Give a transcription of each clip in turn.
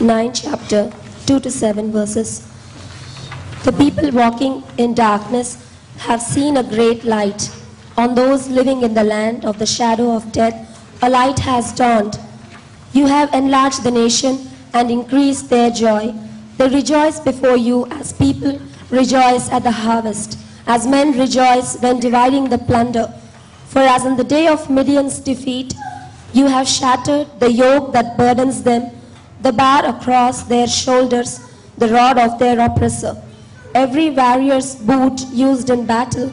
9 chapter 2 to 7 verses. The people walking in darkness have seen a great light. On those living in the land of the shadow of death, a light has dawned. You have enlarged the nation and increased their joy. They rejoice before you as people rejoice at the harvest, as men rejoice when dividing the plunder. For as in the day of Midian's defeat, you have shattered the yoke that burdens them, the bar across their shoulders, the rod of their oppressor. Every warrior's boot used in battle,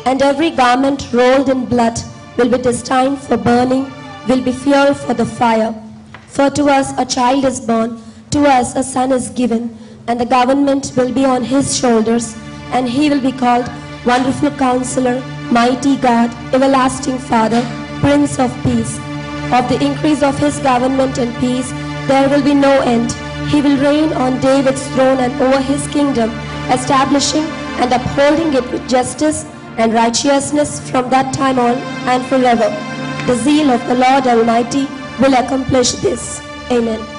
and every garment rolled in blood will be destined for burning, will be fuel for the fire. For to us a child is born, to us a son is given, and the government will be on his shoulders, and he will be called Wonderful Counselor, Mighty God, Everlasting Father, Prince of Peace. Of the increase of his government and peace there will be no end. He will reign on David's throne and over his kingdom, establishing and upholding it with justice and righteousness from that time on and forever. The zeal of the Lord Almighty will accomplish this. Amen.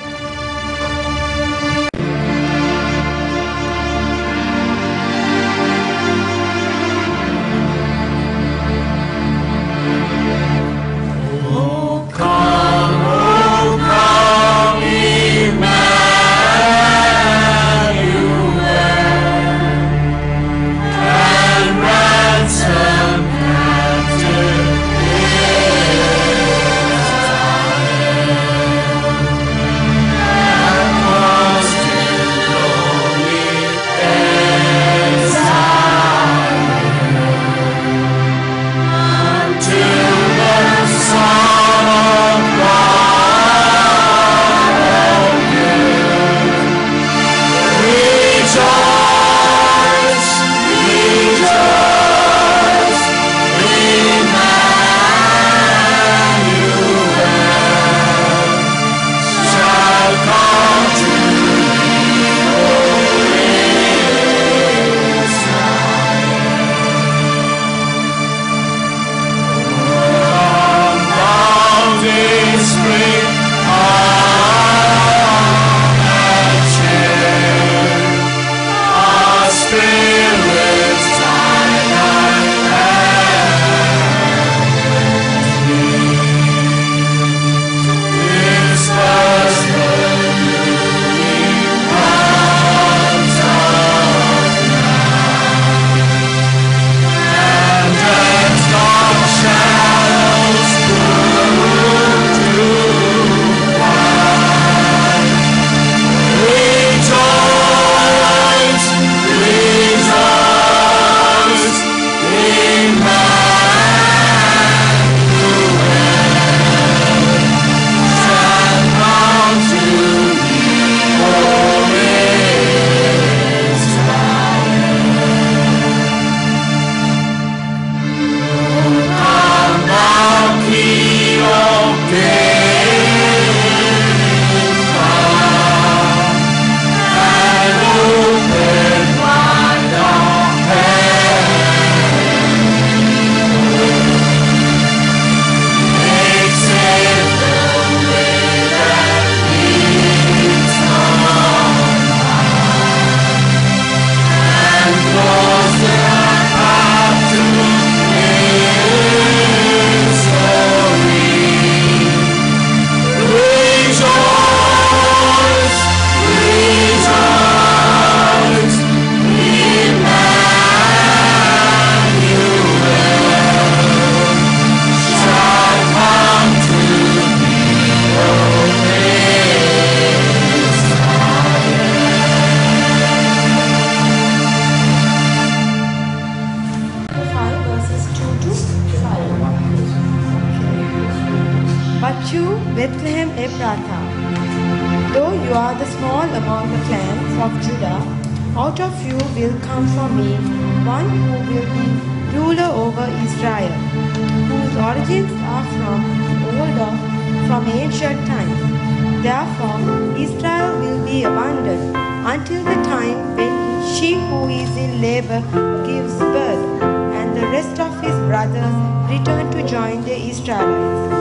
Return to join the Israelites.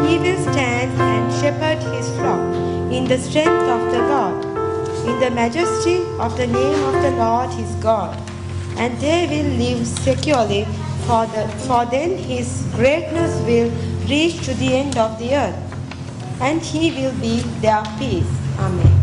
He will stand and shepherd his flock. in the strength of the Lord, in the majesty of the name of the Lord his God, and they will live securely, for then his greatness will reach to the end of the earth, and he will be their peace. Amen.